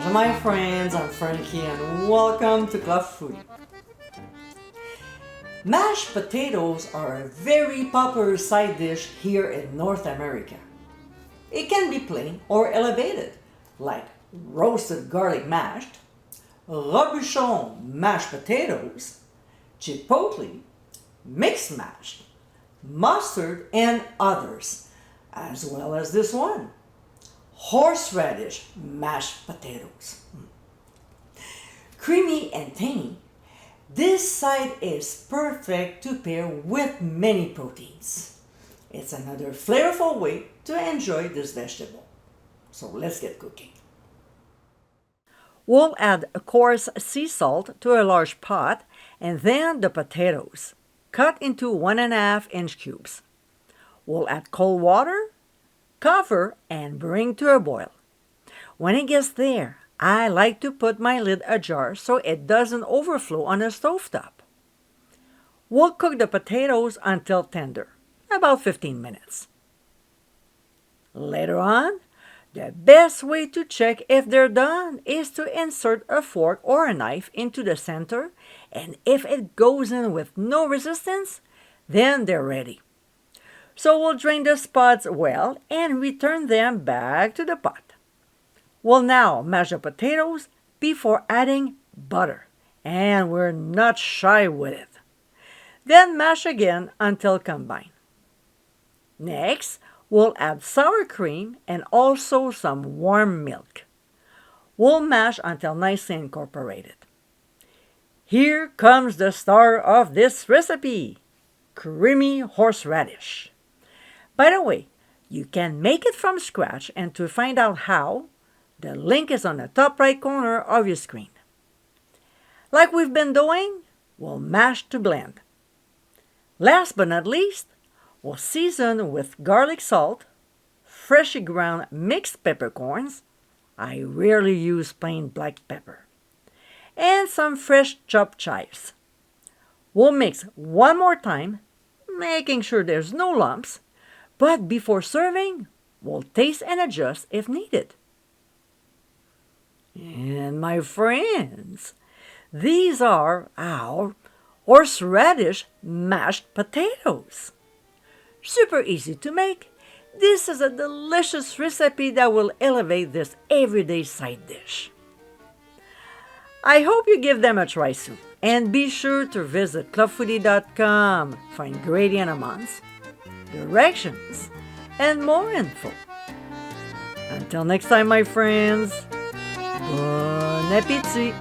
Bonjour my friends, I'm Frankie and welcome to Club Foodie. Mashed potatoes are a very popular side dish here in North America. It can be plain or elevated, like roasted garlic mashed, Robuchon mashed potatoes, chipotle, mixed mashed, mustard, and others, as well as this one, horseradish mashed potatoes. Creamy and tangy, this side is perfect to pair with many proteins. It's another flavorful way to enjoy this vegetable. So let's get cooking. We'll add coarse sea salt to a large pot and then the potatoes, cut into 1.5-inch cubes. We'll add cold water, cover, and bring to a boil. When it gets there, I like to put my lid ajar so it doesn't overflow on the stovetop. We'll cook the potatoes until tender, about 15 minutes. Later on, the best way to check if they're done is to insert a fork or a knife into the center, and if it goes in with no resistance, then they're ready. So we'll drain the spots well and return them back to the pot. We'll now mash the potatoes before adding butter, and we're not shy with it. Then mash again until combined. Next, we'll add sour cream and also some warm milk. We'll mash until nicely incorporated. Here comes the star of this recipe, creamy horseradish. By the way, you can make it from scratch, and to find out how, the link is on the top right corner of your screen. Like we've been doing, we'll mash to blend. Last but not least, we'll season with garlic salt, freshly ground mixed peppercorns, I rarely use plain black pepper, and some fresh chopped chives. We'll mix one more time, making sure there's no lumps, but before serving, we'll taste and adjust if needed. And my friends, these are our horseradish mashed potatoes. Super easy to make. This is a delicious recipe that will elevate this everyday side dish. I hope you give them a try soon. And be sure to visit clubfoodie.com for ingredient amounts, directions, and more info. Until next time, my friends, bon appétit!